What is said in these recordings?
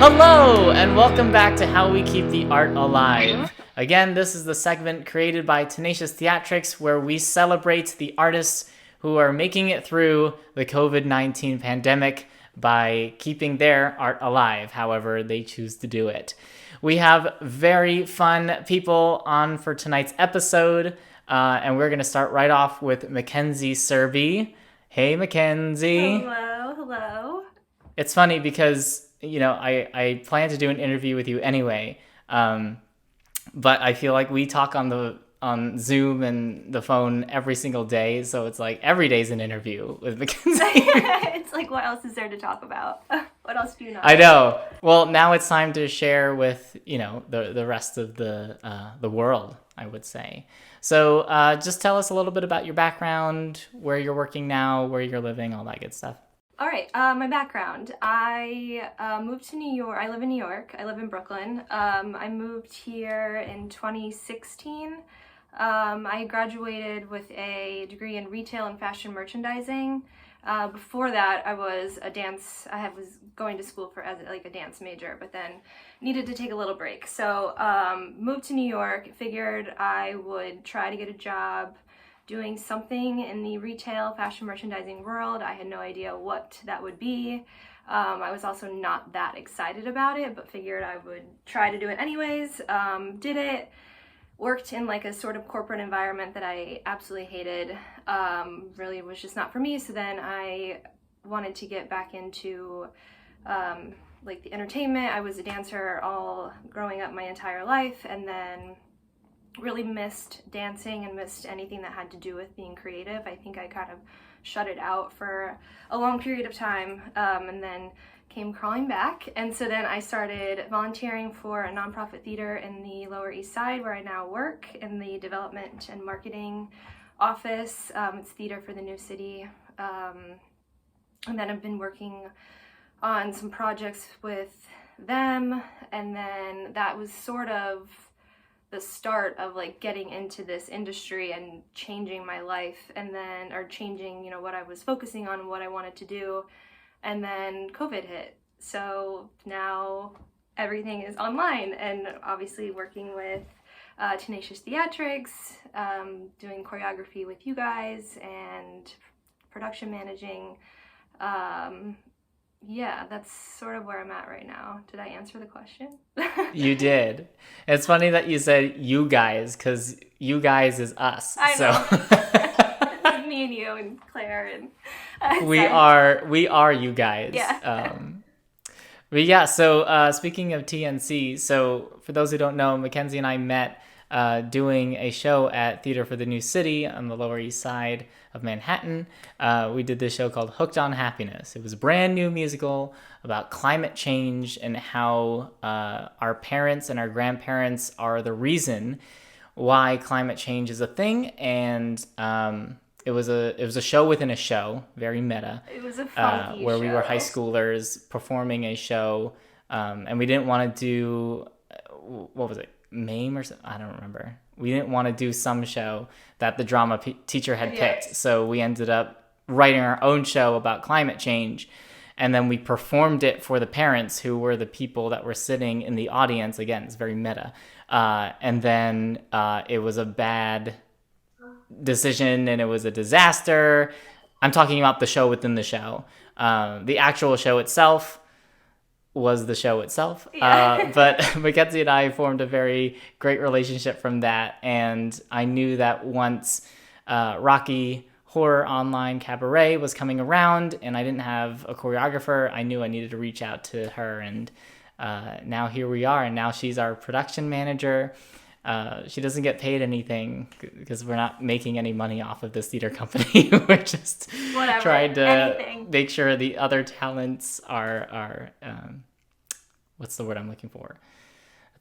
Hello, and welcome back to How We Keep the Art Alive. Again, this is the segment created by Tenacious Theatrics where we celebrate the artists who are making it through the COVID-19 pandemic by keeping their art alive, however they choose to do it. We have very fun people on for tonight's episode, and we're going to start right off with Mackenzie Surbey. Hey, Mackenzie. Hello. It's funny because, I plan to do an interview with you anyway, but I feel like we talk on Zoom and the phone every single day, so it's like every day's an interview with Mackenzie. It's like, what else is there to talk about? What else do you know? I know. Well, now it's time to share with, the rest of the world, I would say. So just tell us a little bit about your background, where you're working now, where you're living, all that good stuff. All right, my background. I moved to New York. I live in New York. I live in Brooklyn. I moved here in 2016. I graduated with a degree in retail and fashion merchandising. Before that, I was going to school as a dance major, but then needed to take a little break. So moved to New York, figured I would try to get a job doing something in the retail fashion merchandising world. I had no idea what that would be. I was also not that excited about it, but figured I would try to do it anyways. Did it. Worked in like a sort of corporate environment that I absolutely hated. Really was just not for me. So then I wanted to get back into like the entertainment. I was a dancer all growing up my entire life, and then really missed dancing and missed anything that had to do with being creative. I think I kind of shut it out for a long period of time, and then came crawling back. And so then I started volunteering for a nonprofit theater in the Lower East Side, where I now work in the development and marketing office. It's Theater for the New City. And then I've been working on some projects with them, and then that was sort of the start of like getting into this industry and changing my life, and then changing what I was focusing on and what I wanted to do. And then COVID hit, so now everything is online, and obviously working with Tenacious Theatrics, doing choreography with you guys and production managing. Yeah, that's sort of where I'm at right now. Did I answer the question? You did. It's funny that you said you guys, because you guys is us. I know. It's me and you and Claire and we are you guys. Yeah. But yeah, so speaking of TNC, so for those who don't know, Mackenzie and I met doing a show at Theater for the New City on the Lower East Side of Manhattan. We did this show called Hooked on Happiness. It was a brand new musical about climate change and how our parents and our grandparents are the reason why climate change is a thing. And it was a show within a show, very meta. It was a funky where show. we were high schoolers performing a show, and we didn't want to do, what was it, MAME or something? I don't remember. We didn't want to do some show that the drama teacher had picked, so we ended up writing our own show about climate change, and then we performed it for the parents, who were the people that were sitting in the audience. Again, it's very meta. And then it was a bad decision, and it was a disaster. I'm talking about the show within the show. The actual show itself was the show itself. But Mackenzie and I formed a very great relationship from that, and I knew that once Rocky Horror Online Cabaret was coming around and I didn't have a choreographer, I knew I needed to reach out to her, and now here we are, and now she's our production manager. She doesn't get paid anything because we're not making any money off of this theater company. We're just trying to make sure the other talents are what's the word I'm looking for?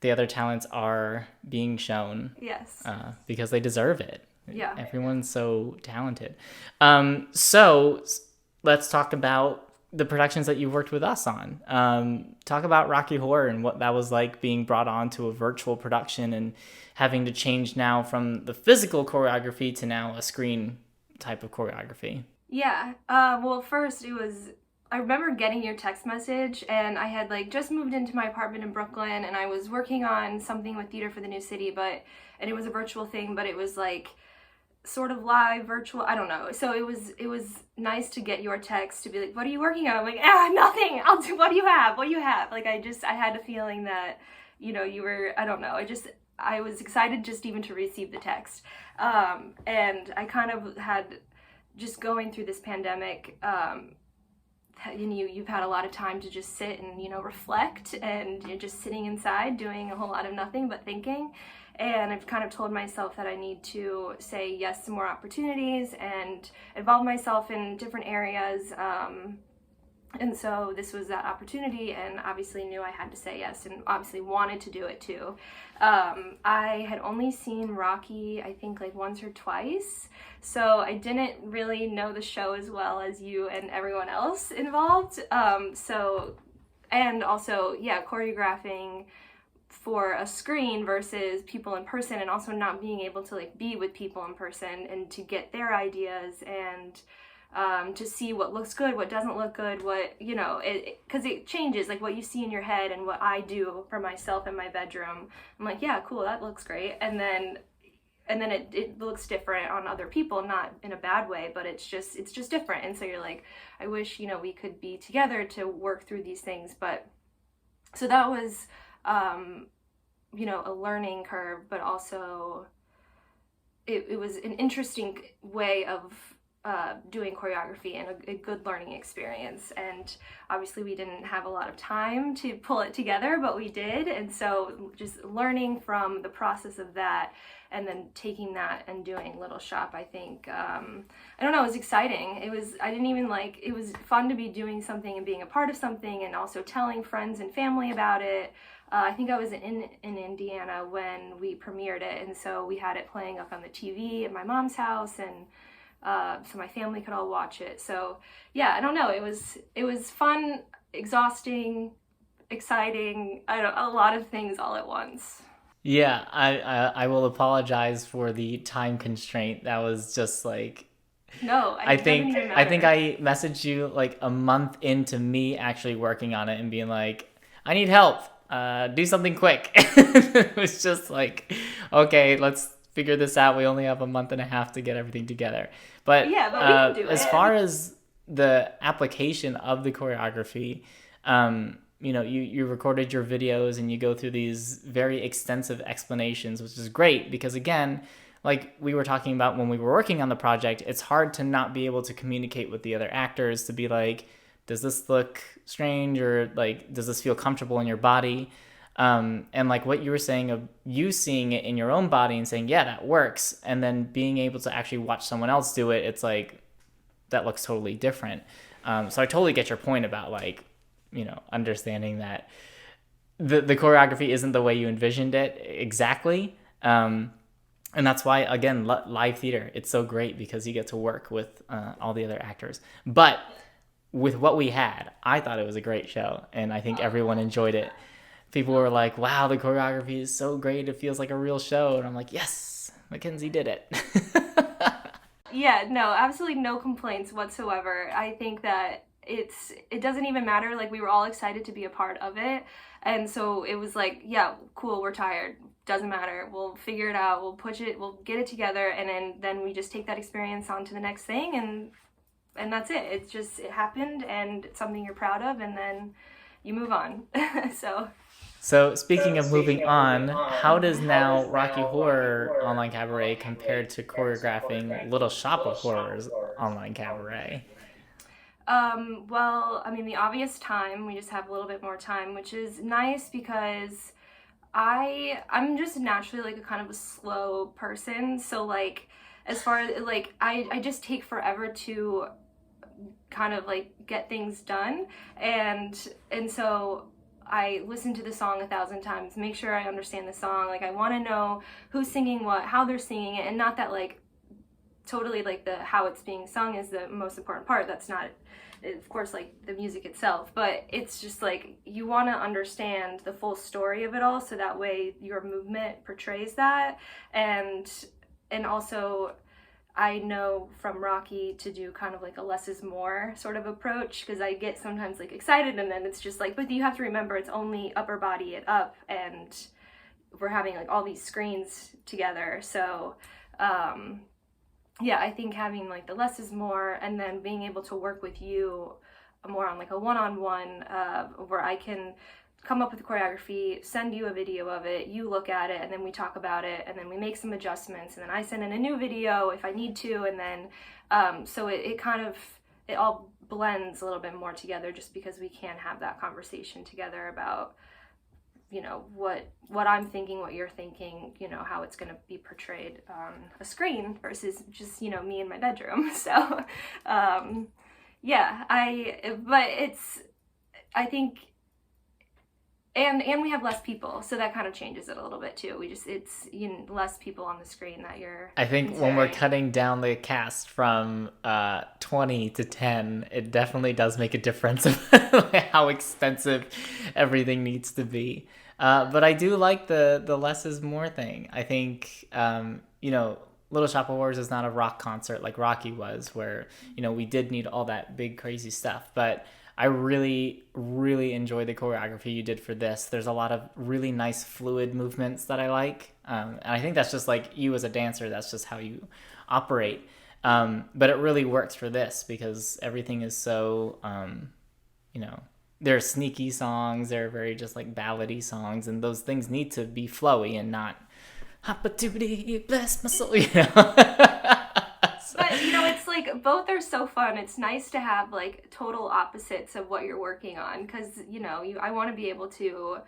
The other talents are being shown. Yes. Because they deserve it. Yeah. Everyone's so talented. So let's talk about the productions that you worked with us on. Talk about Rocky Horror and what that was like, being brought on to a virtual production and having to change now from the physical choreography to now a screen type of choreography. Yeah. Well, first it was I remember getting your text message, and I had like just moved into my apartment in Brooklyn, and I was working on something with Theater for the New City, and it was a virtual thing, but it was like sort of live virtual, I don't know. So it was nice to get your text to be like, what are you working on? I'm like, nothing. What do you have? Like, I had a feeling that, you were, I don't know. I was excited just even to receive the text. And I kind of had just going through this pandemic, you've had a lot of time to just sit and, reflect, and you're just sitting inside doing a whole lot of nothing but thinking. And I've kind of told myself that I need to say yes to more opportunities and involve myself in different areas. And so this was that opportunity, and obviously knew I had to say yes, and obviously wanted to do it too. I had only seen Rocky, I think, like once or twice, so I didn't really know the show as well as you and everyone else involved. And also, choreographing for a screen versus people in person, and also not being able to like be with people in person and to get their ideas, and to see what looks good, what doesn't look good, what, because it changes, like what you see in your head and what I do for myself in my bedroom. I'm like, yeah, cool, that looks great. And then it looks different on other people, not in a bad way, but it's just different. And so you're like, I wish, we could be together to work through these things. But so that was, a learning curve, but also it was an interesting way of doing choreography and a good learning experience. And obviously we didn't have a lot of time to pull it together, but we did. And so just learning from the process of that, and then taking that and doing Little Shop, I think, I don't know, it was exciting. It was fun to be doing something and being a part of something, and also telling friends and family about it. I think I was in Indiana when we premiered it, and so we had it playing up on the TV at my mom's house, and so my family could all watch it. So yeah, I don't know, it was fun, exhausting, exciting, a lot of things all at once. Yeah, I will apologize for the time constraint. That was just like, no, I think I messaged you like a month into me actually working on it and being like, I need help. Do something quick. It was just like, okay, let's figure this out. We only have a month and a half to get everything together. But we can do it. As far as the application of the choreography, you recorded your videos and you go through these very extensive explanations, which is great because, again, like we were talking about when we were working on the project, it's hard to not be able to communicate with the other actors to be like, does this look strange, or like, does this feel comfortable in your body? And like what you were saying of you seeing it in your own body and saying, yeah, that works. And then being able to actually watch someone else do it, it's like, that looks totally different. So I totally get your point about like, understanding that the choreography isn't the way you envisioned it exactly. And that's why, again, live theater, it's so great because you get to work with all the other actors. But with what we had, I thought it was a great show, and I think everyone enjoyed it. People were like, wow, the choreography is so great, it feels like a real show. And I'm like, yes, Mackenzie did it. Yeah, no, absolutely no complaints whatsoever. I think that it doesn't even matter. Like, we were all excited to be a part of it. And so it was like, yeah, cool, we're tired. Doesn't matter. We'll figure it out. We'll get it together. And then we just take that experience on to the next thing. And that's it. It happened, and it's something you're proud of, and then you move on. So speaking of moving on, how does now Rocky Horror Online Cabaret compare to choreographing Little Shop of Horrors Online Cabaret? Well, I mean, the obvious time, we just have a little bit more time, which is nice because I'm just naturally like a kind of a slow person. So like, as far as like, I just take forever to kind of like get things done. And so I listen to the song 1,000 times, make sure I understand the song. Like, I want to know who's singing what, how they're singing it, and not that like totally like the how it's being sung is the most important part. That's not, of course, like the music itself, but it's just like you want to understand the full story of it all, so that way your movement portrays that. And also I know from Rocky to do kind of like a less is more sort of approach, because I get sometimes like excited and then it's just like, but you have to remember it's only upper body it up, and we're having like all these screens together. So yeah, I think having like the less is more, and then being able to work with you more on like a one-on-one where I can come up with choreography, send you a video of it, you look at it, and then we talk about it, and then we make some adjustments, and then I send in a new video if I need to, and then so it kind of, it all blends a little bit more together, just because we can have that conversation together about, you know, what I'm thinking, what you're thinking, you know, how it's going to be portrayed on a screen versus just, you know, me in my bedroom. So yeah, I think, and we have less people, so that kind of changes it a little bit too. It's, you know, less people on the screen that you're I think considering. when we're cutting down the cast from 20 to 10, it definitely does make a difference of how expensive everything needs to be. But I do like the less is more thing. I think, you know, Little Shop of Horrors is not a rock concert like Rocky was, where, you know, we did need all that big crazy stuff. But I really, really enjoy the choreography you did for this. There's a lot of really nice fluid movements that I like. And I think that's just like you as a dancer, that's just how you operate. But it really works for this because everything is so, you know, there are sneaky songs, there are very just like ballady songs, and those things need to be flowy and not Hoppa-doody, bless my soul, you know. But, you know, it's like, both are so fun. It's nice to have like total opposites of what you're working on, because, you know, I want to be able to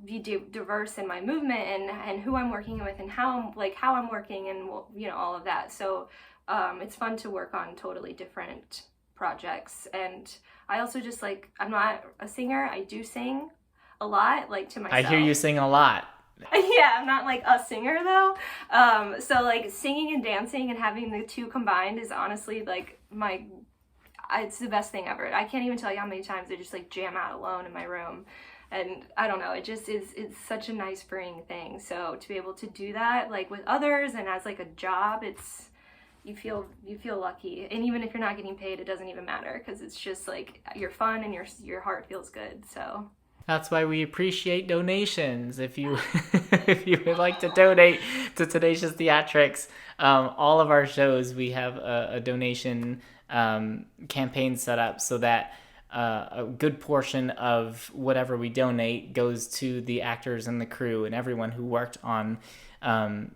be diverse in my movement and who I'm working with and how I'm working, and, you know, all of that. So it's fun to work on totally different projects. And I also just like, I'm not a singer. I do sing a lot, like to myself. I hear you sing a lot. Yeah, I'm not like a singer though. So like singing and dancing and having the two combined is honestly like it's the best thing ever. I can't even tell you how many times I just like jam out alone in my room. And I don't know, it just it's such a nice freeing thing. So to be able to do that like with others and as like a job, you feel lucky. And even if you're not getting paid, it doesn't even matter, because it's just like you're fun and your heart feels good. So that's why we appreciate donations. If you if you would like to donate to Tenacious Theatrics, all of our shows, we have a donation campaign set up so that a good portion of whatever we donate goes to the actors and the crew and everyone who worked on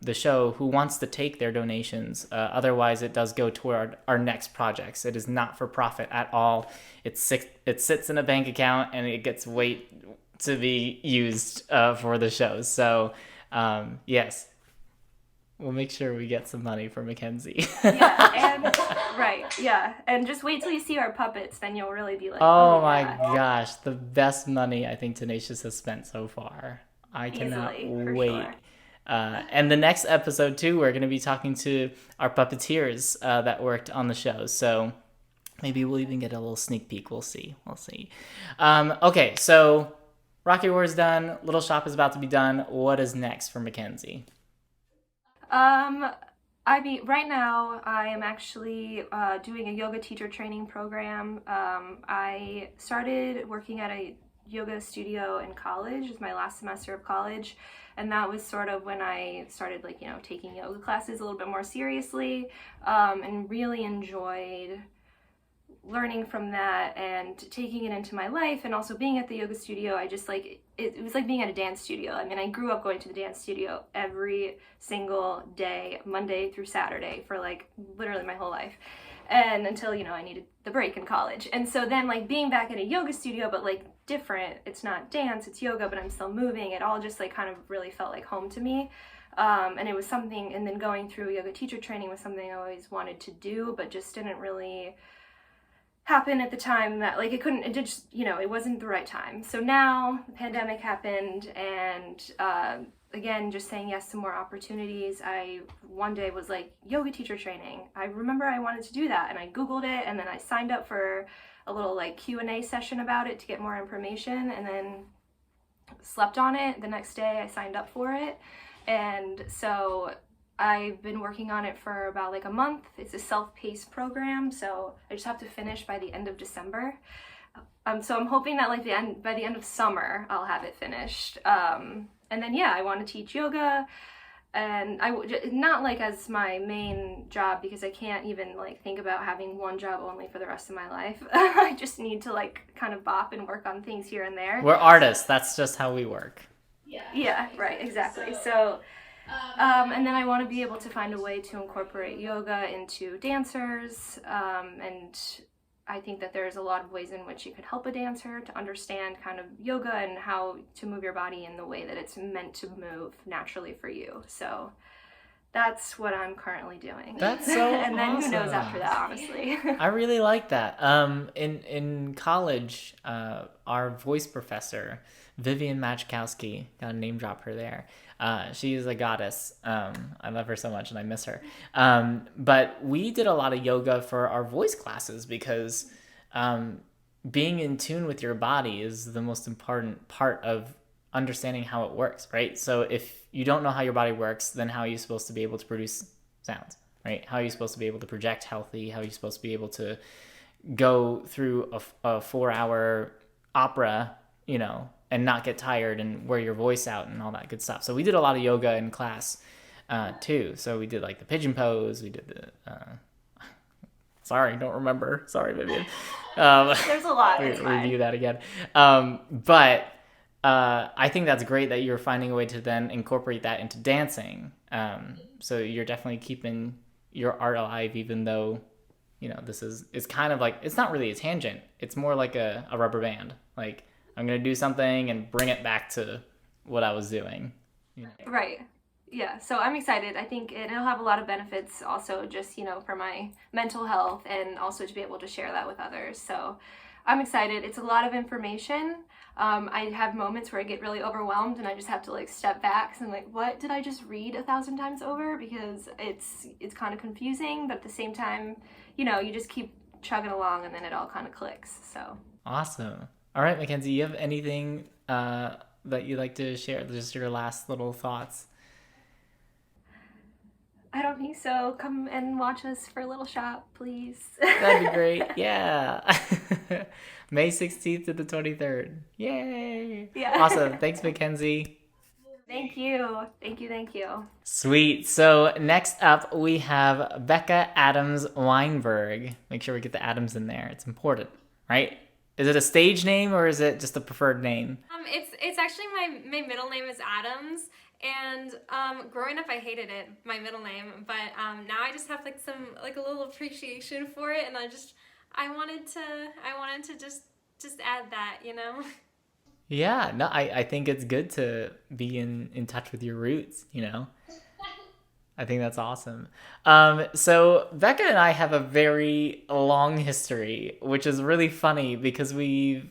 the show who wants to take their donations. Otherwise, it does go toward our next projects. It is not for profit at all. It sits in a bank account and it gets wait to be used for the shows. So yes, we'll make sure we get some money for Mackenzie. Yeah, and right, yeah, and just wait till you see our puppets, then you'll really be like, oh my gosh, the best money I think Tenacious has spent so far. I cannot wait. Sure. And the next episode too, we're going to be talking to our puppeteers that worked on the show. So maybe we'll even get a little sneak peek. We'll see. Okay, so Rocky Horror's done. Little Shop is about to be done. What is next for Mackenzie? I mean, right now I am actually doing a yoga teacher training program. I started working at a yoga studio in college. It was my last semester of college, and that was sort of when I started, like, you know, taking yoga classes a little bit more seriously, and really enjoyed learning from that and taking it into my life. And also being at the yoga studio, I just like it was like being at a dance studio. I mean, I grew up going to the dance studio every single day, Monday through Saturday, for like literally my whole life, and until, you know, I needed the break in college. And so then like being back at a yoga studio, but like different, it's not dance, it's yoga, but I'm still moving, it all just like kind of really felt like home to me. And it was something, and then going through yoga teacher training was something I always wanted to do, but just didn't really happen at the time. That like it just, you know, it wasn't the right time. So now the pandemic happened, and again, just saying yes to more opportunities. I one day was like, yoga teacher training, I remember I wanted to do that, and I googled it, and then I signed up for a little like Q&A session about it to get more information, and then slept on it. The next day I signed up for it. And so I've been working on it for about like a month. It's a self-paced program, so I just have to finish by the end of December. So I'm hoping that like by the end of summer I'll have it finished. And then yeah, I want to teach yoga, and not like as my main job, because I can't even like think about having one job only for the rest of my life. I just need to like kind of bop and work on things here and there. We're artists. That's just how we work. Yeah, right, exactly. So, and then I want to be able to find a way to incorporate yoga into dancers, and I think that there's a lot of ways in which you could help a dancer to understand kind of yoga and how to move your body in the way that it's meant to move naturally for you. So that's what I'm currently doing. That's so and then awesome. Who knows after that, honestly. I really like that. In college, our voice professor, Vivian Machkowski, gotta name drop her there. She is a goddess. I love her so much and I miss her. But we did a lot of yoga for our voice classes because being in tune with your body is the most important part of understanding how it works, right? So if you don't know how your body works, then how are you supposed to be able to produce sounds, right? How are you supposed to be able to project healthy? How are you supposed to be able to go through a 4-hour opera, and not get tired and wear your voice out and all that good stuff. So we did a lot of yoga in class too. So we did like the pigeon pose. We did the don't remember. Sorry, Vivian. There's a lot. Review that again. But I think that's great that you're finding a way to then incorporate that into dancing. So you're definitely keeping your art alive, even though, it's kind of like, it's not really a tangent. It's more like a rubber band. Like, I'm going to do something and bring it back to what I was doing. Right. Yeah. So I'm excited. I think it'll have a lot of benefits also just, for my mental health, and also to be able to share that with others. So I'm excited. It's a lot of information. I have moments where I get really overwhelmed and I just have to like step back and like, what did I just read 1,000 times over? Because it's kind of confusing, but at the same time, you just keep chugging along and then it all kind of clicks. So awesome. All right, Mackenzie, you have anything that you'd like to share? Just your last little thoughts. I don't think so. Come and watch us for a little shop, please. That'd be great. Yeah. May 16th to the 23rd. Yay. Yeah. Awesome. Thanks, Mackenzie. Thank you. Thank you. Sweet. So next up, we have Becca Adams Weinberg. Make sure we get the Adams in there. It's important, right? Is it a stage name or is it just a preferred name? It's actually my middle name is Adams, and growing up I hated it, my middle name, but now I just have like a little appreciation for it, and I wanted to just add that, Yeah, no, I think it's good to be in touch with your roots, I think that's awesome. So Becca and I have a very long history, which is really funny because we've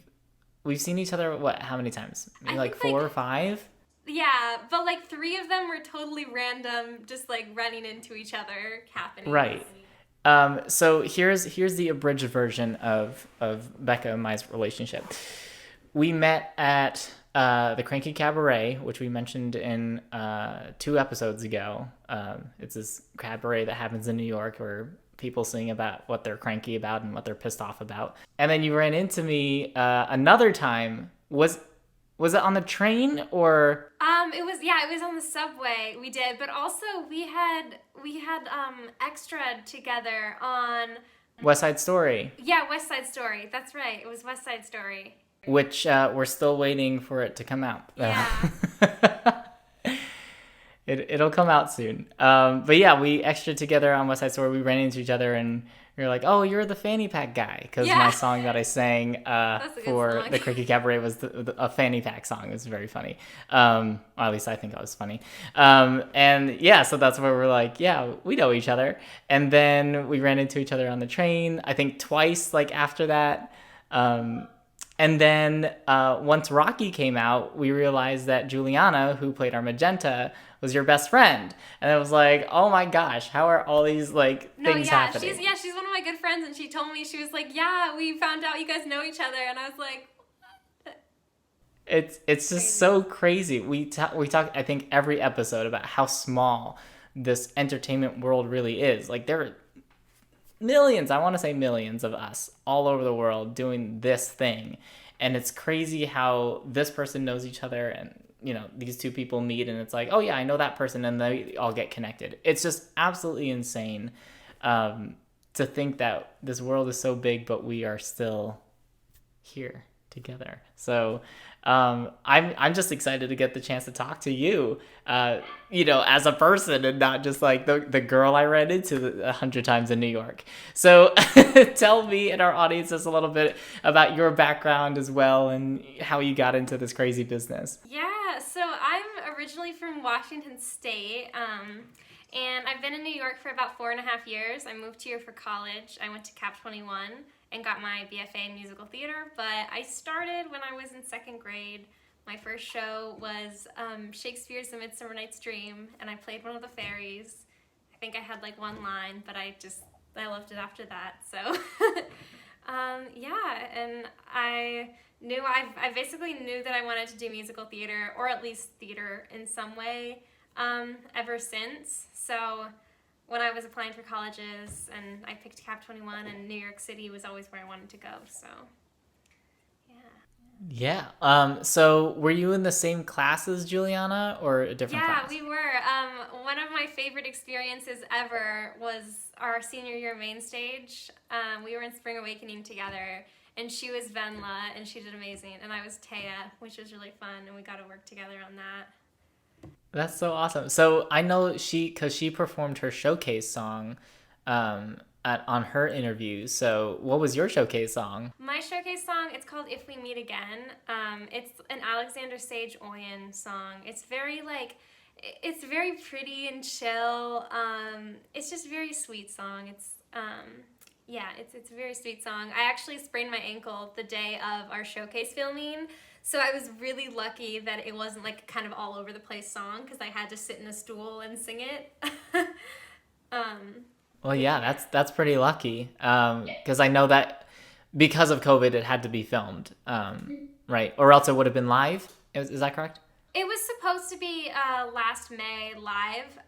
seen each other, how many times? Maybe like 4 or 5? Yeah, but like 3 of them were totally random, just like running into each other happening. Right. So here's the abridged version of Becca and my relationship. We met at the Cranky Cabaret, which we mentioned in 2 episodes ago. It's this cabaret that happens in New York where people sing about what they're cranky about and what they're pissed off about. And then you ran into me another time. Was it on the train or? It was on the subway. We did, but also we had extra together on West Side Story. Yeah, West Side Story. That's right. It was West Side Story. Which we're still waiting for it to come out. Yeah. It'll come out soon. But yeah, we extra together on West Side Story. We ran into each other and we were like, oh, you're the fanny pack guy. Because my song that I sang for the Cricket Cabaret was a fanny pack song. It was very funny. Or at least I think it was funny. And yeah, so that's where we're like, yeah, we know each other. And then we ran into each other on the train, I think twice after that. And then once Rocky came out, we realized that Juliana, who played our Magenta, was your best friend. And it was like, oh my gosh, how are all these things happening? She's one of my good friends, and she told me, she was like, yeah, we found out you guys know each other. And I was like, what? It's just so crazy. We talk, I think, every episode about how small this entertainment world really is. Like, there are millions, I want to say millions of us all over the world doing this thing. And it's crazy how this person knows each other, and, you know, these two people meet and it's like, oh yeah, I know that person, and they all get connected. It's just absolutely insane to think that this world is so big, but we are still here together. So I'm just excited to get the chance to talk to you, you know, as a person, and not just like the girl I ran into 100 times in New York. So tell me and our audience just a little bit about your background as well, and how you got into this crazy business. Yeah, so I'm originally from Washington State, and I've been in New York for about 4.5 years. I moved here for college. I went to Cap 21 and got my BFA in musical theater, but I started when I was in 2nd grade. My first show was Shakespeare's A Midsummer Night's Dream, and I played one of the fairies. I think I had like one line, but I loved it after that. So yeah, and I basically knew that I wanted to do musical theater, or at least theater in some way, ever since. So when I was applying for colleges, and I picked Cap 21, and New York City was always where I wanted to go, so yeah. Yeah. So were you in the same class as Juliana, or a different class? Yeah, we were. One of my favorite experiences ever was our senior year main stage. We were in Spring Awakening together, and she was Venla, and she did amazing, and I was Taya, which was really fun, and we got to work together on that. That's so awesome. So I know because she performed her showcase song on her interview. So what was your showcase song? My showcase song, it's called If We Meet Again. It's an Alexander Sage Oyen song. It's very pretty and chill. It's just a very sweet song. It's a very sweet song. I actually sprained my ankle the day of our showcase filming, so I was really lucky that it wasn't like kind of all over the place song, because I had to sit in a stool and sing it. Well, yeah, that's pretty lucky, because I know that because of COVID, it had to be filmed, right? Or else it would have been live. Is that correct? It was supposed to be last May live,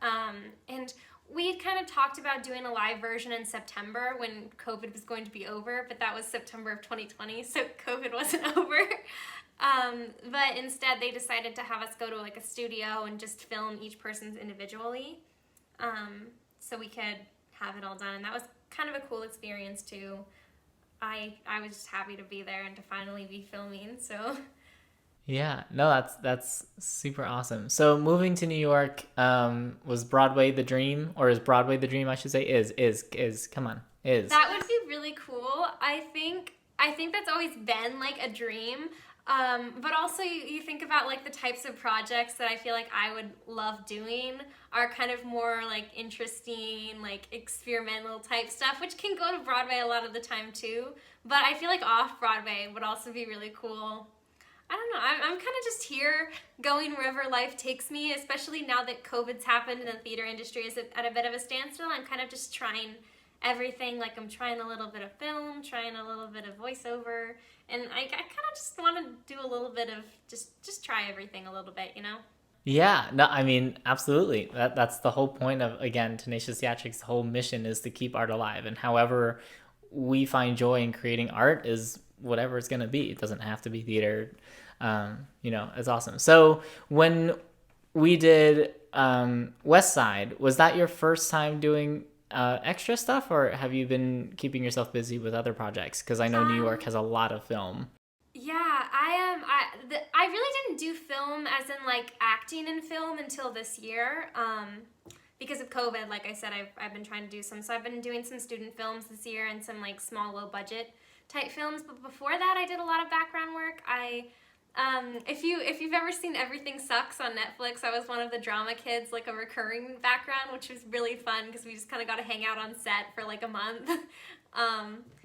and we had kind of talked about doing a live version in September when COVID was going to be over, but that was September of 2020, so COVID wasn't over. But instead, they decided to have us go to like a studio and just film each person's individually, so we could have it all done, and that was kind of a cool experience too. I was just happy to be there and to finally be filming, so... Yeah, no, that's super awesome. So moving to New York, was Broadway the dream, or is Broadway the dream? I should say is. Come on, is. That would be really cool. I think that's always been like a dream. But also you think about like the types of projects that I feel like I would love doing are kind of more like interesting, like experimental type stuff, which can go to Broadway a lot of the time too. But I feel like off Broadway would also be really cool. I don't know, I'm kind of just here going wherever life takes me, especially now that COVID's happened and the theater industry is at a bit of a standstill. I'm kind of just trying everything. Like, I'm trying a little bit of film, trying a little bit of voiceover, and I kind of just want to do a little bit of just try everything a little bit, you know? Yeah, no, I mean, absolutely. That's the whole point of, again, Tenacious Theatrics. The whole mission is to keep art alive, and however we find joy in creating art is whatever it's going to be. It doesn't have to be theater. You know, it's awesome. So when we did West Side, was that your first time doing extra stuff, or have you been keeping yourself busy with other projects? Because I know New York has a lot of film. Yeah, I really didn't do film as in like acting in film until this year. Because of COVID, like I said, I've been trying to do some. So I've been doing some student films this year and some like small, low budget type films. But before that, I did a lot of background work. If you've ever seen Everything Sucks on Netflix, I was one of the drama kids, like a recurring background, which was really fun because we just kind of got to hang out on set for like a month.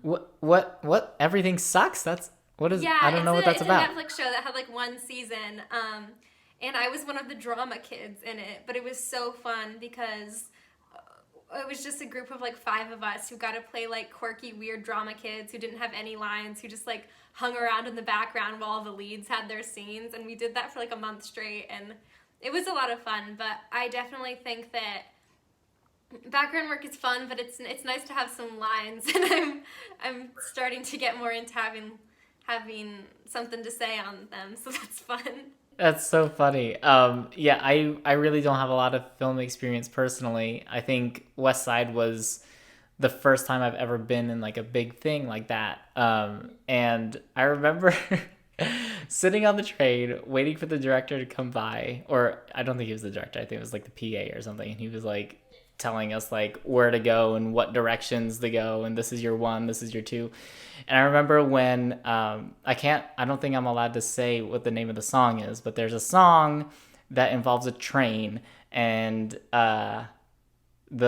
What? Everything Sucks? Yeah, I don't know what that's about. It's a Netflix show that had like one season, and I was one of the drama kids in it, but it was so fun because it was just a group of like 5 of us who got to play like quirky, weird drama kids who didn't have any lines, who just like hung around in the background while the leads had their scenes, and we did that for like a month straight, and it was a lot of fun. But I definitely think that background work is fun, but it's nice to have some lines, and I'm starting to get more into having something to say on them, so that's fun. That's so funny. Yeah, I really don't have a lot of film experience personally. I think West Side was the first time I've ever been in like a big thing like that. And I remember sitting on the train waiting for the director to come by, or I don't think he was the director. I think it was like the PA or something. And he was like telling us like where to go and what directions to go, and this is your 1, this is your 2. And I remember when I don't think I'm allowed to say what the name of the song is, but there's a song that involves a train, and the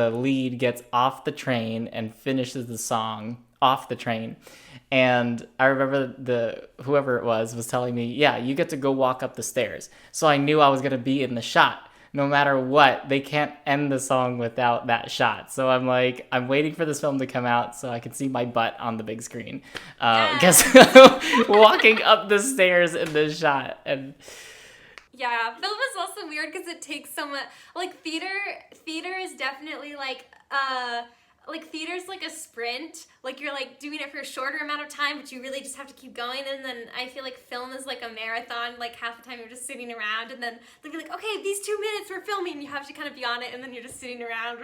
lead gets off the train and finishes the song off the train. And I remember whoever it was telling me, yeah, you get to go walk up the stairs. So I knew I was going to be in the shot. No matter what, they can't end the song without that shot. So I'm like, I'm waiting for this film to come out so I can see my butt on the big screen. Because walking up the stairs in this shot. And yeah, film is also weird because it takes so much, like theater is definitely like theater's like a sprint, like you're like doing it for a shorter amount of time, but you really just have to keep going. And then I feel like film is like a marathon, like half the time you're just sitting around, and then they'll be like, okay, these 2 minutes we're filming, you have to kind of be on it, and then you're just sitting around.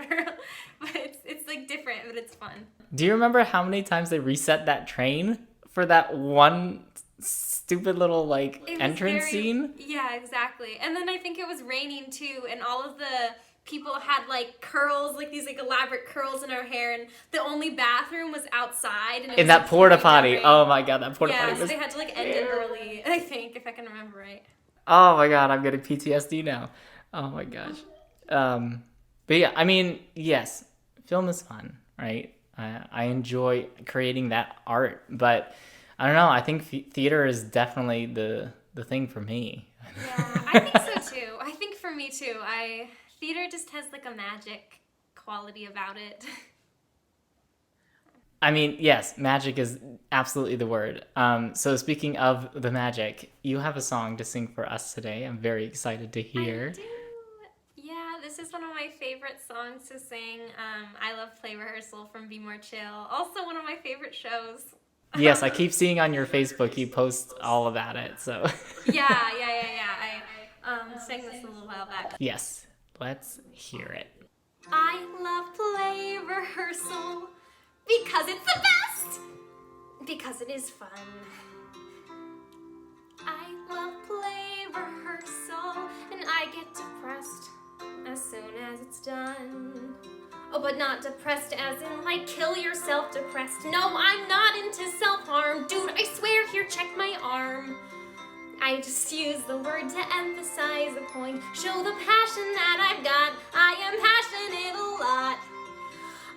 But it's like different, but it's fun. Do you remember how many times they reset that train for that one stupid little like entrance scene? Yeah, exactly. And then I think it was raining too, and all of the people had like curls, like these like elaborate curls in her hair, and the only bathroom was outside. And in that porta potty. Oh my god, that porta potty was... Yeah, so they had to like end it early, I think, if I can remember right. Oh my god, I'm getting PTSD now. Oh my gosh. But yeah, I mean, yes, film is fun, right? I enjoy creating that art, but I don't know, I think theater is definitely the thing for me. Yeah, I think so too. I think for me too. Theater just has like a magic quality about it. I mean, yes, magic is absolutely the word. So speaking of the magic, you have a song to sing for us today. I'm very excited to hear. I do. Yeah, this is one of my favorite songs to sing. I love Play Rehearsal from Be More Chill. Also one of my favorite shows. Yes, I keep seeing on your Facebook you post all about it. So. Yeah. I sang this a little while back. Yes, let's hear it. I love Play Rehearsal because it's the best. Because it is fun. I love Play Rehearsal and I get depressed as soon as it's done. Oh, but not depressed as in like kill yourself depressed. No, I'm not into self-harm. Dude, I swear, here, check my arm. I just use the word to emphasize a point. Show the passion that I've got. I am passionate a lot.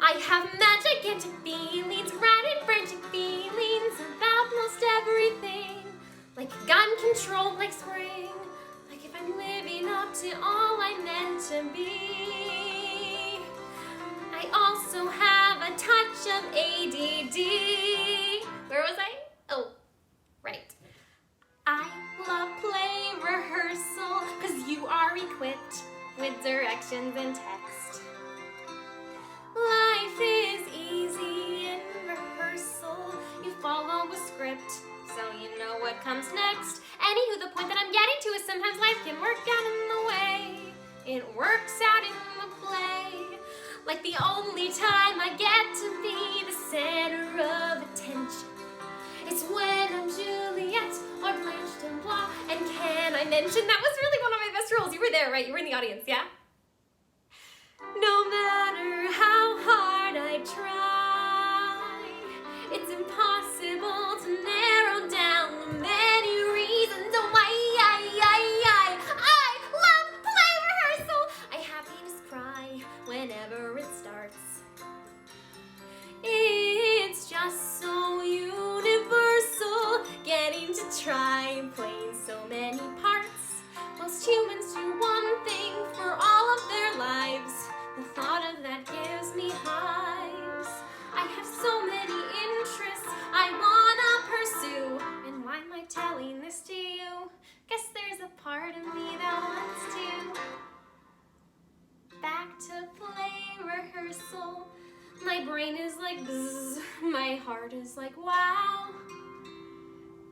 I have magic feelings, radiant frantic feelings about most everything. Like gun control, like spring. Like if I'm living up to all I'm meant to be. I also have a touch of ADD. Where was I? Oh, right. I love Play Rehearsal because you are equipped with directions and text. Life is easy in rehearsal. You follow a script, so you know what comes next. Anywho, the point that I'm getting to is sometimes life can work out in the way it works out in the play. Like the only time I get to be the center of attention, it's when I'm Juliet or Blanche d'Amboise. And can I mention that was really one of my best roles? You were there, right? You were in the audience, yeah? No matter how hard I try, it's impossible to narrow down the many reasons why I love Play Rehearsal. I happiness cry whenever it starts. It's just so universal, getting to try playing so many parts. Most humans do one thing for all of their lives. The thought of that gives me hives. I have so many interests I wanna pursue. And why am I telling this to you? Guess there's a part of me that wants to. Back to Play Rehearsal. My brain is like bzzz, my heart is like wow.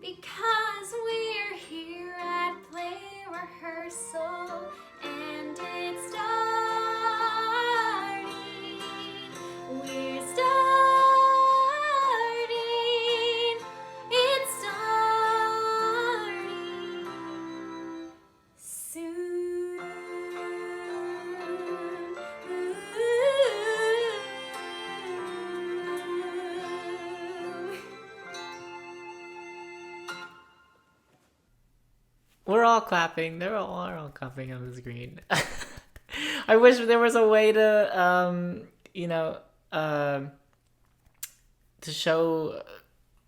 Because we're here at play rehearsal and it's starting. We're starting. It's starting soon. We're all clapping. They're all clapping on the screen. I wish there was a way to, to show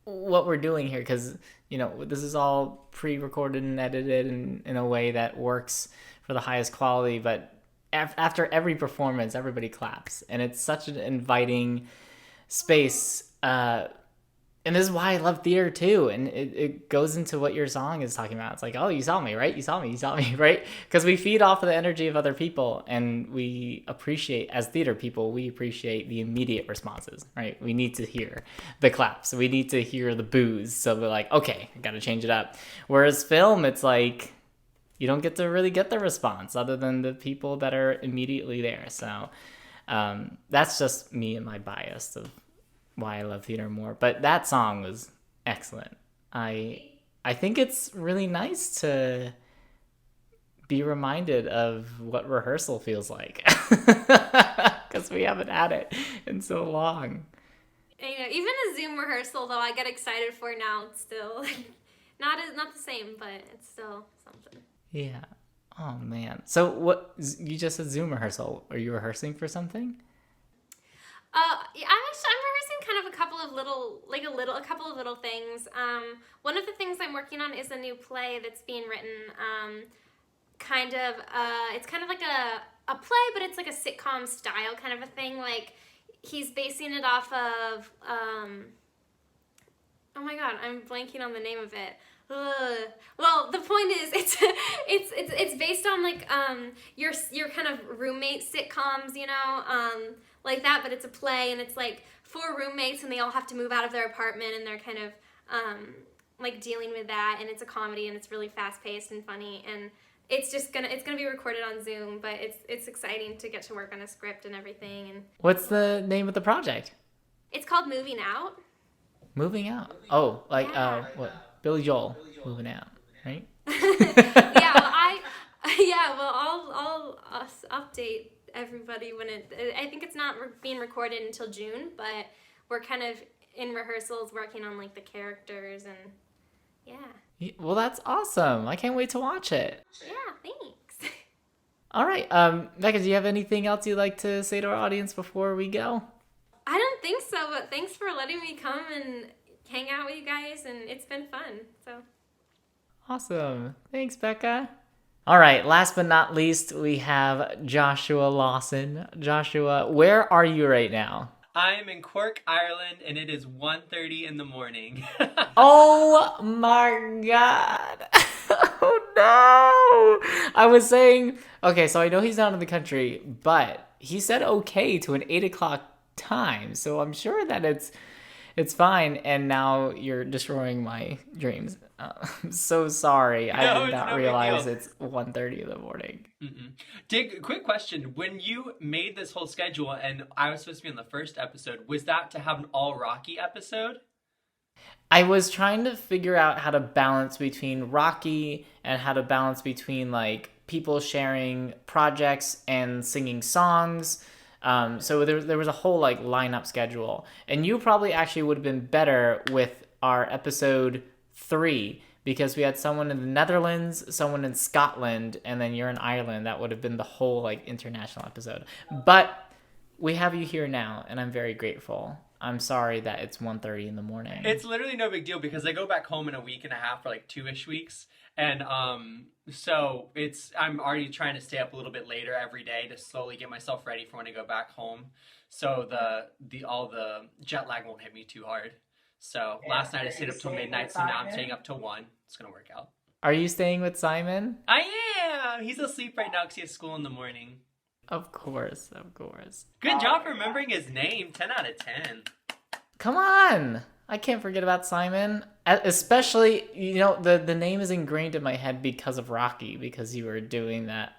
what we're doing here, because this is all pre-recorded and edited in a way that works for the highest quality. But after every performance, everybody claps, and it's such an inviting space. And this is why I love theater too. And it goes into what your song is talking about. It's like, oh, you saw me, right? You saw me, right? Because we feed off of the energy of other people, and we appreciate, as theater people, we appreciate the immediate responses, right? We need to hear the claps. We need to hear the boos. So we're like, okay, I got to change it up. Whereas film, it's like, you don't get to really get the response other than the people that are immediately there. So that's just me and my bias of why I love theater more. But that song was excellent. I think it's really nice to be reminded of what rehearsal feels like, because we haven't had it in so long. Even a Zoom rehearsal, though, I get excited for now. It's still not the same, but it's still something. Yeah. Oh man. So what? You just said Zoom rehearsal. Are you rehearsing for something? Yeah, I'm rehearsing kind of a couple of little things. One of the things I'm working on is a new play that's being written. It's kind of like a play, but it's like a sitcom style kind of a thing. Like he's basing it off of. Oh my God, I'm blanking on the name of it. Well, the point is, it's based on like your kind of roommate sitcoms, like that, but it's a play, and it's like 4 roommates, and they all have to move out of their apartment, and they're kind of like dealing with that, and it's a comedy, and it's really fast paced and funny, and it's gonna be recorded on Zoom, but it's exciting to get to work on a script and everything. And what's the name of the project? It's called Moving Out. Moving Out. Oh, like Yeah. what? Billy Joel moving out, right? I'll update everybody when I think it's not being recorded until June, but we're kind of in rehearsals working on like the characters, and yeah. Well, that's awesome. I can't wait to watch it. Yeah, thanks. All right. Becca, do you have anything else you'd like to say to our audience before we go? I don't think so, but thanks for letting me come and hang out with you guys, and it's been fun. So awesome. Thanks, Becca. All right, last but not least, we have Joshua Lawson. Joshua, where are you right now? I'm in Cork, Ireland, and it is 1:30 in the morning. Oh my God. Oh no. I was saying, okay, so I know he's not in the country, but he said okay to an 8 o'clock time, so I'm sure that it's fine, and now you're destroying my dreams. I'm so sorry. I did not realize it's 1:30 in the morning. Dig, quick question. When you made this whole schedule and I was supposed to be on the first episode, was that to have an all Rocky episode? I was trying to figure out how to balance between Rocky and how to balance between like people sharing projects and singing songs. So there was a whole like lineup schedule, and you probably actually would have been better with our episode 3, because we had someone in the Netherlands, someone in Scotland, and then you're in Ireland. That would have been the whole like international episode. But we have you here now, and I'm very grateful. I'm sorry that it's 1:30 in the morning. It's literally no big deal, because I go back home in a week and a half for like 2-ish weeks. And so I'm already trying to stay up a little bit later every day to slowly get myself ready for when I go back home. So all the jet lag won't hit me too hard. So last night I stayed up till midnight, so now I'm staying up till 1. It's going to work out. Are you staying with Simon? I am! He's asleep right now because he has school in the morning. Of course, of course. Good job for remembering his name. 10 out of 10. Come on! I can't forget about Simon. Especially, you know, the name is ingrained in my head because of Rocky, because you were doing that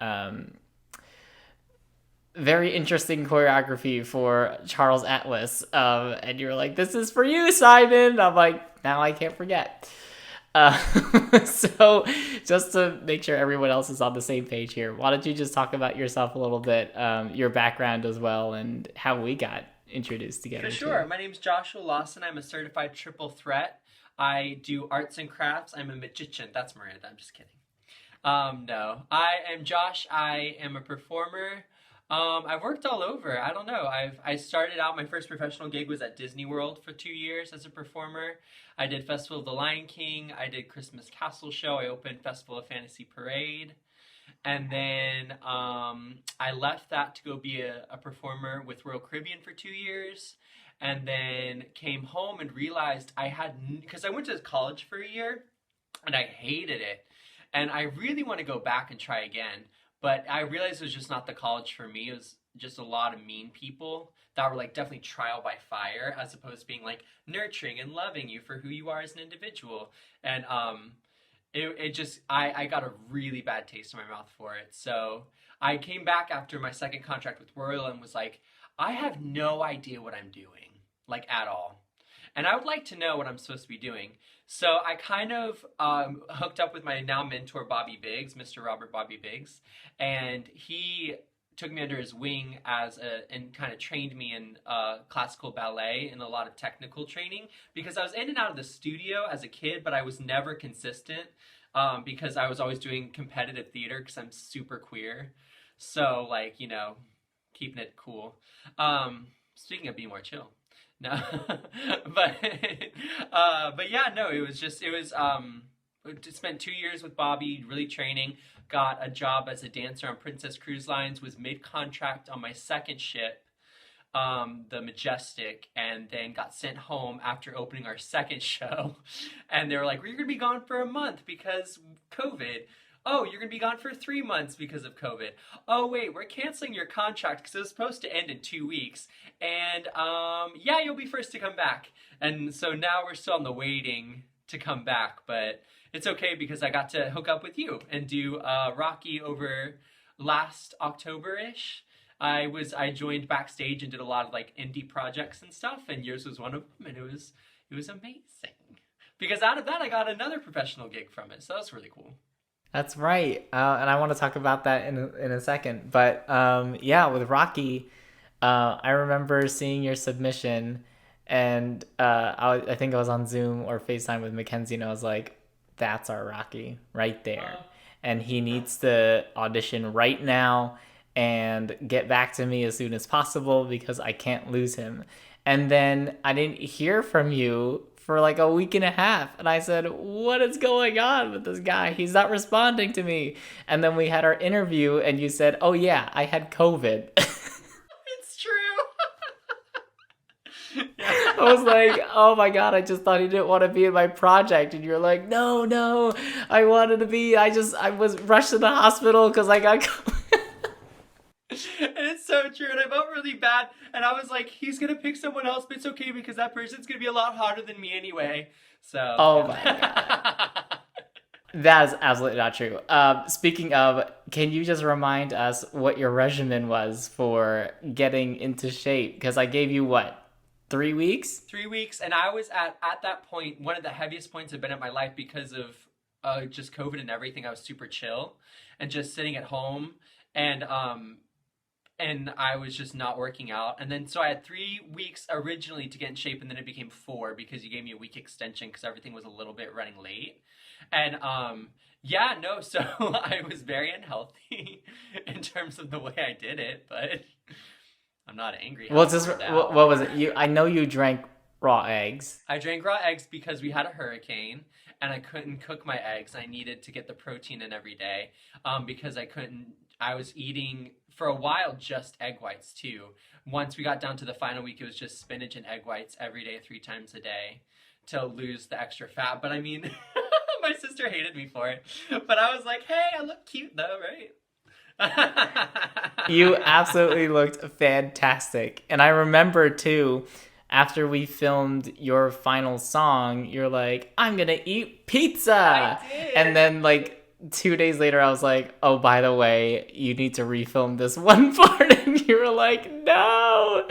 very interesting choreography for Charles Atlas. And you were like, this is for you, Simon! I'm like, now I can't forget. So just to make sure everyone else is on the same page here, why don't you just talk about yourself a little bit, your background as well, and how we got introduced together? For sure. My name's Joshua Lawson. I'm a certified triple threat. I do arts and crafts. I'm a magician. That's Miranda. I'm just kidding. No. I am Josh. I am a performer. I've worked all over. I don't know. I started out, my first professional gig was at Disney World for 2 years as a performer. I did Festival of the Lion King. I did Christmas Castle Show. I opened Festival of Fantasy Parade. And then I left that to go be a performer with Royal Caribbean for 2 years. And then came home and realized because I went to college for a year and I hated it. And I really want to go back and try again. But I realized it was just not the college for me. It was just a lot of mean people that were like definitely trial by fire, as opposed to being like nurturing and loving you for who you are as an individual. And I got a really bad taste in my mouth for it. So I came back after my second contract with Royal and was like, I have no idea what I'm doing, like at all. And I would like to know what I'm supposed to be doing. So I kind of hooked up with my now mentor, Bobby Biggs, Mr. Robert Bobby Biggs. And he took me under his wing and kind of trained me in classical ballet and a lot of technical training, because I was in and out of the studio as a kid, but I was never consistent because I was always doing competitive theater because I'm super queer. So, like, you know, keeping it cool. Speaking of being more chill. No, but yeah, no, spent 2 years with Bobby, really training, got a job as a dancer on Princess Cruise Lines, was mid-contract on my second ship, the Majestic, and then got sent home after opening our second show. And they were like, well, you're going to be gone for a month because COVID. Oh, you're going to be gone for 3 months because of COVID. Oh, wait, we're canceling your contract because it was supposed to end in 2 weeks. And, yeah, you'll be first to come back. And so now we're still on the waiting to come back. But it's okay because I got to hook up with you and do Rocky over last October-ish. I joined backstage and did a lot of, like, indie projects and stuff. And yours was one of them. And it was amazing. Because out of that, I got another professional gig from it. So that was really cool. That's right, and I want to talk about that in a second. But yeah, with Rocky, I remember seeing your submission, and I think I was on Zoom or FaceTime with Mackenzie, and I was like, "That's our Rocky right there," and he needs to audition right now and get back to me as soon as possible because I can't lose him. And then I didn't hear from you for like a week and a half. And I said, what is going on with this guy? He's not responding to me. And then we had our interview and you said, oh yeah, I had COVID. It's true. I was like, oh my God, I just thought he didn't want to be in my project. And you're like, no, I wanted to be. I was rushed to the hospital because I got COVID. And it's so true, and I felt really bad, and I was like, he's gonna pick someone else, but it's okay because that person's gonna be a lot hotter than me anyway. So oh my God. That is absolutely not true. Speaking of, can you just remind us what your regimen was for getting into shape? Because I gave you what, 3 weeks? 3 weeks, and I was at that point, one of the heaviest points I've been in my life because of just COVID and everything. I was super chill and just sitting at home, and I was just not working out. And then so I had 3 weeks originally to get in shape, and then it became 4 because you gave me a week extension because everything was a little bit running late. And yeah, no, so I was very unhealthy in terms of the way I did it, but I'm not angry. Well, what was it? I know you drank raw eggs. I drank raw eggs because we had a hurricane and I couldn't cook my eggs. I needed to get the protein in every day because I was eating for a while just egg whites too. Once we got down to the final week, it was just spinach and egg whites every day, 3 times a day to lose the extra fat. But I mean, my sister hated me for it. But I was like, hey, I look cute though, right? You absolutely looked fantastic. And I remember too, after we filmed your final song, you're like, I'm gonna eat pizza. I did. And then like 2 days later, I was like, oh, by the way, you need to refilm this one part. And you were like, no.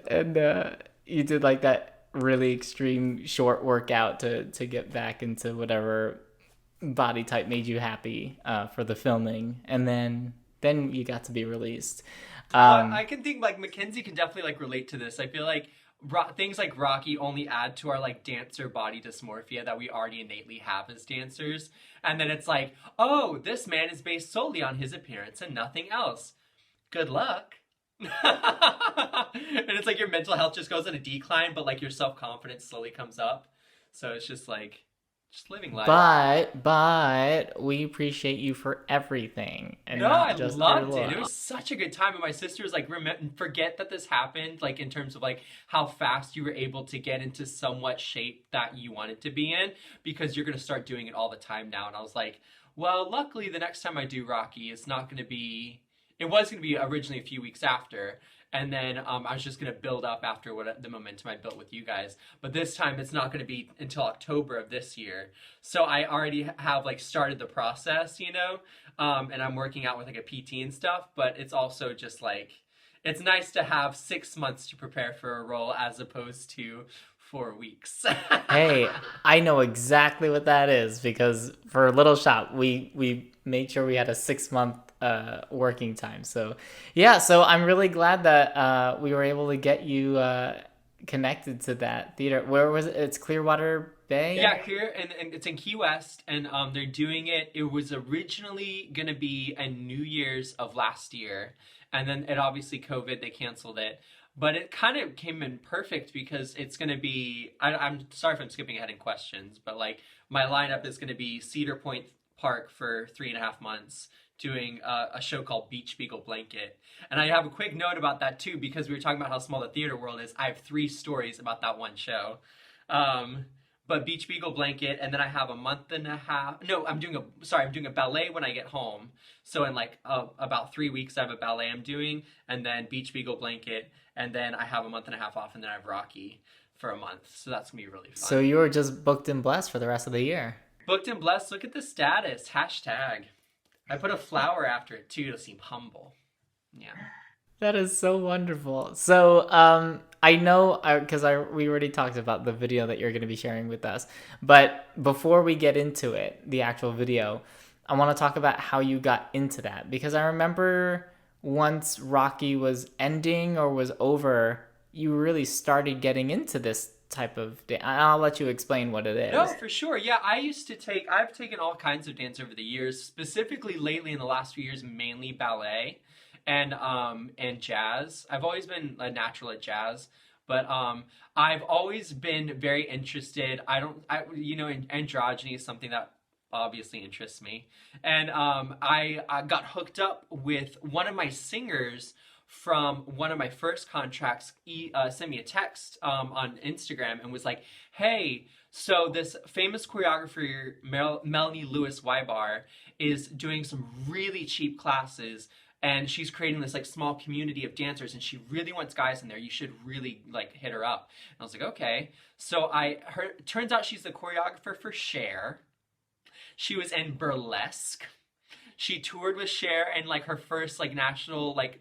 And you did like that really extreme short workout to get back into whatever body type made you happy for the filming. And then you got to be released. I can think like Mackenzie can definitely like relate to this. I feel like things like Rocky only add to our like dancer body dysmorphia that we already innately have as dancers. And then it's like, oh, this man is based solely on his appearance and nothing else. Good luck. And it's like your mental health just goes in a decline, but like your self-confidence slowly comes up. So it's just like, just living life. But we appreciate you for everything. And No, not I just loved your it. It love. was such a good time. And my sister was like, forget that this happened, like in terms of like how fast you were able to get into somewhat shape that you wanted to be in, because you're going to start doing it all the time now. And I was like, well, luckily the next time I do Rocky, it was going to be originally a few weeks after. And then I was just going to build up after the momentum I built with you guys. But this time it's not going to be until October of this year. So I already have like started the process, you know, and I'm working out with like a PT and stuff. But it's also just like, it's nice to have 6 months to prepare for a role as opposed to 4 weeks. Hey, I know exactly what that is, because for Little Shop, we made sure we had a 6-month working time. So yeah, so I'm really glad that we were able to get you connected to that theater. Where was it? It's Clearwater Bay? Yeah, here, and it's in Key West, and they're doing it. It was originally going to be a New Year's of last year, and then it obviously COVID, they canceled it. But it kind of came in perfect because it's going to be, I'm sorry if I'm skipping ahead in questions, but like my lineup is going to be Cedar Point Park for 3.5 months, doing a show called Beach Beagle Blanket. And I have a quick note about that too, because we were talking about how small the theater world is. I have 3 stories about that one show. But Beach Beagle Blanket, and then I have a month and a half. No, I'm doing a ballet when I get home. So in like about 3 weeks, I have a ballet I'm doing, and then Beach Beagle Blanket, and then I have a month and a half off, and then I have Rocky for a month. So that's gonna be really fun. So you were just booked and blessed for the rest of the year. Booked and blessed. Look at the status. Hashtag. I put a flower after it too to seem humble. Yeah. That is so wonderful. So, I know, because we already talked about the video that you're going to be sharing with us. But before we get into it, the actual video, I want to talk about how you got into that. Because I remember once Rocky was ending or was over, you really started getting into this type of dance. I'll let you explain what it is. No, for sure. Yeah, I've taken all kinds of dance over the years, specifically lately in the last few years, mainly ballet and jazz. I've always been a natural at jazz, but I've always been very interested. Androgyny is something that obviously interests me. And I got hooked up with one of my singers from one of my first contracts. Sent me a text on Instagram and was like, hey, so this famous choreographer, Melanie Lewis Weibar, is doing some really cheap classes, and she's creating this like small community of dancers, and she really wants guys in there. You should really like hit her up. And I was like, okay. So turns out she's the choreographer for Cher. She was in Burlesque. She toured with Cher, and like her first like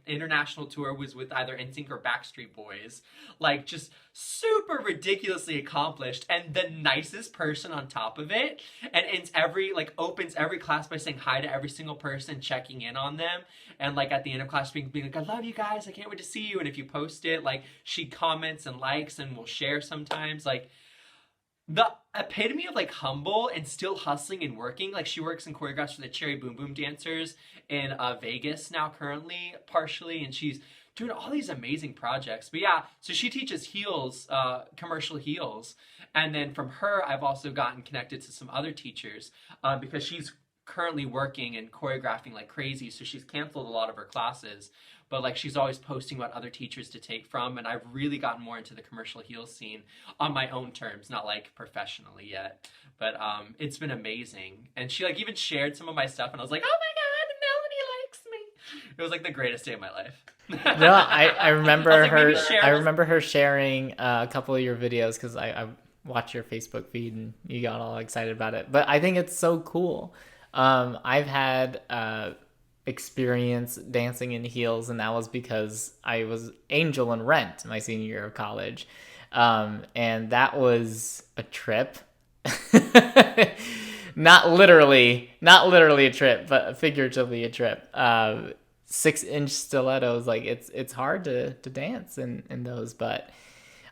international tour was with either NSYNC or Backstreet Boys. Like just super ridiculously accomplished, and the nicest person on top of it. And opens every class by saying hi to every single person, checking in on them, and like at the end of class being like, I love you guys, I can't wait to see you. And if you post it, like she comments and likes and will share sometimes. Like the epitome of like humble and still hustling and working. Like she works and choreographs for the Cherry Boom Boom dancers in Vegas now currently, partially, and she's doing all these amazing projects. But yeah, so she teaches heels, commercial heels, and then from her I've also gotten connected to some other teachers because she's currently working and choreographing like crazy, so she's canceled a lot of her classes, but like she's always posting about other teachers to take from, and I've really gotten more into the commercial heel scene on my own terms, not like professionally yet, but it's been amazing. And she like even shared some of my stuff, and I was like, oh my god, Melanie likes me. It was like the greatest day of my life. No, I remember I was like, her. maybe share I this- remember her sharing a couple of your videos because I watched your Facebook feed and you got all excited about it. But I think it's so cool. I've had experience dancing in heels, and that was because I was Angel in Rent my senior year of college, and that was a trip. Not literally a trip, but figuratively a trip. 6-inch stilettos, like it's hard to dance in those, but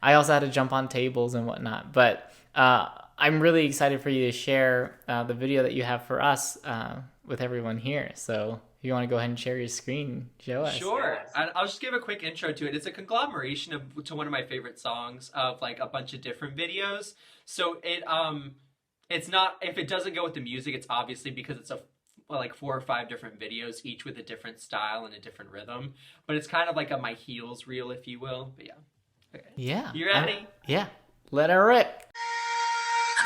I also had to jump on tables and whatnot. But I'm really excited for you to share the video that you have for us with everyone here. So if you want to go ahead and share your screen, show us. Sure. I'll just give a quick intro to it. It's a conglomeration to one of my favorite songs of like a bunch of different videos. So it's not, if it doesn't go with the music, it's obviously because it's like 4 or 5 different videos, each with a different style and a different rhythm. But it's kind of like a my heels reel, if you will. But yeah. Okay. Yeah. You ready? Yeah. Let her rip.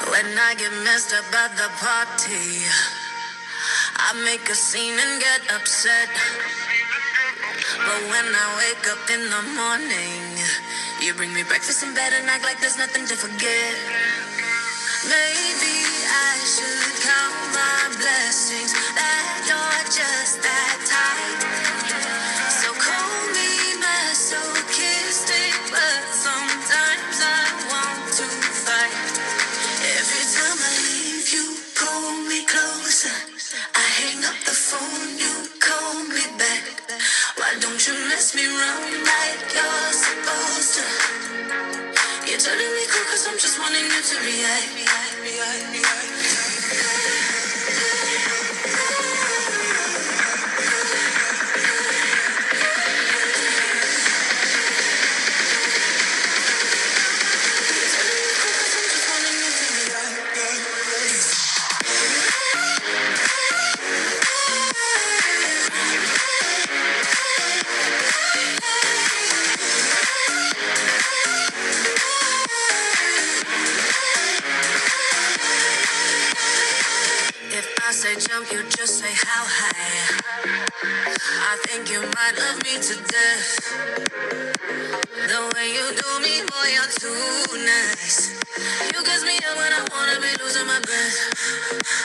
When I get messed up at the party, I make a scene and get upset. But when I wake up in the morning, you bring me breakfast in bed and act like there's nothing to forget. Maybe I should count my blessings that you're just that tight. So call me masochistic, but sometimes I want to fight. Every time I leave, you pull me closer. I hang up the phone, you call me back. Why don't you mess me around like you're supposed to? You're telling me cool cause I'm just wanting you to react. If I say jump, you just say how high. I think you might love me to death. The way you do me, boy, you're too nice. You kiss me up when I wanna be losing my breath.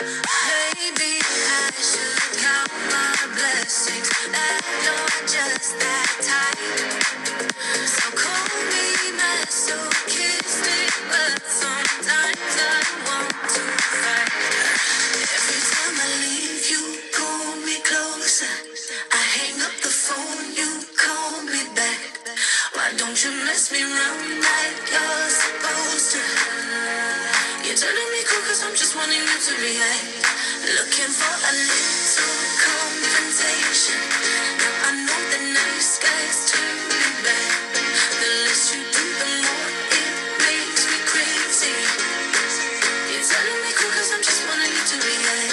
Maybe I should count my blessings that you're just that tight. So call me masochistic, but sometimes I want to fight. Every time I leave, you pull me closer. I hang up the phone, you call me back. Why don't you mess me around like you're supposed to? You're telling me cool cause I'm just wanting you to react. Looking for a little confrontation. Now I know the nice guys turn me back. The less you do, the more it makes me crazy. You're telling me cool cause I'm just wanting you to react.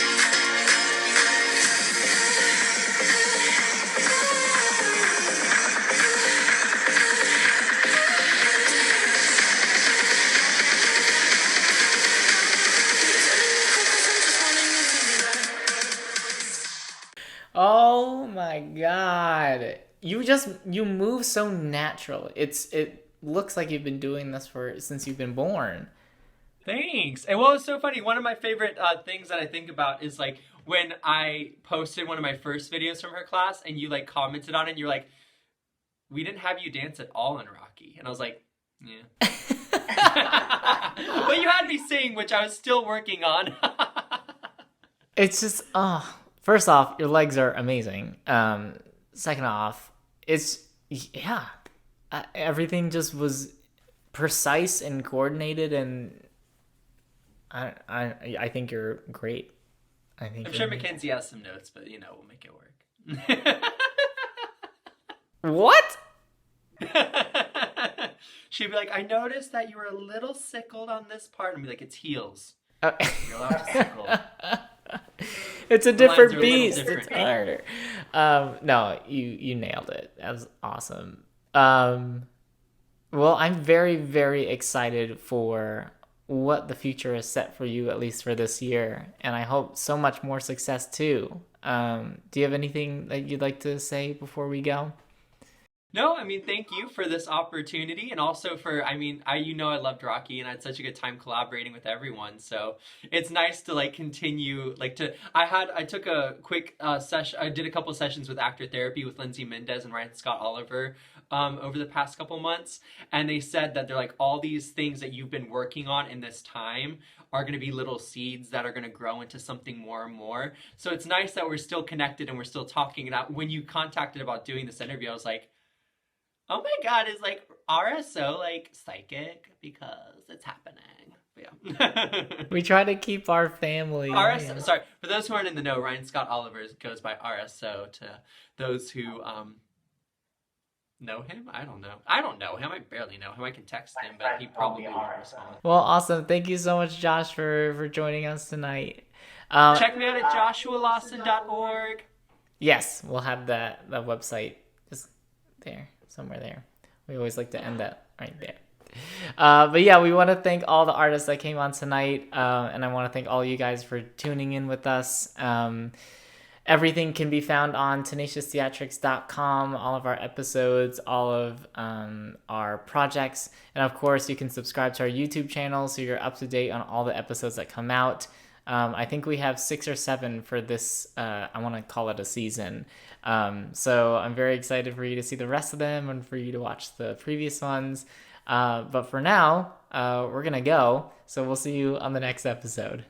Oh my god. You move so natural. It looks like you've been doing this since you've been born. Thanks. And what was so funny, one of my favorite things that I think about is like when I posted one of my first videos from her class and you like commented on it and you're like, we didn't have you dance at all in Rocky. And I was like, yeah. But you had me sing, which I was still working on. It's just first off, your legs are amazing. Second off, everything just was precise and coordinated, and I think you're great. I'm sure Mackenzie has some notes, but you know, we'll make it work. What? She'd be like, I noticed that you were a little sickled on this part. And I'd be like, it's heels. Uh, You're allowed to sickle. It's a The lines different are a little beast. different. It's harder. No, you nailed it. That was awesome. Well, I'm very, very excited for what the future is set for you, at least for this year. And I hope so much more success too. Do you have anything that you'd like to say before we go? No, I mean, thank you for this opportunity, and also for, I mean, I loved Rocky, and I had such a good time collaborating with everyone. So it's nice to like continue, like I took a quick session. I did a couple sessions with actor therapy with Lindsay Mendez and Ryan Scott Oliver over the past couple months, and they said that they're like, all these things that you've been working on in this time are going to be little seeds that are going to grow into something more and more. So it's nice that we're still connected and we're still talking. And when you contacted about doing this interview, I was like, oh my God, is like RSO like psychic? Because it's happening. Yeah. We try to keep our family. RSO, sorry, for those who aren't in the know, Ryan Scott Oliver goes by RSO to those who know him. I don't know him. I barely know him. I can text him, but he probably won't respond. Well, awesome. Thank you so much, Josh, for joining us tonight. Check me out at joshualawson.org. Yes, we'll have that website just there. Somewhere there. We always like to end that right there. But yeah, we want to thank all the artists that came on tonight. And I want to thank all you guys for tuning in with us. Everything can be found on tenacioustheatrics.com, all of our episodes, all of our projects. And of course, you can subscribe to our YouTube channel so you're up to date on all the episodes that come out. I think we have 6 or 7 for this, I want to call it a season. So I'm very excited for you to see the rest of them and for you to watch the previous ones. But for now, we're going to go. So we'll see you on the next episode.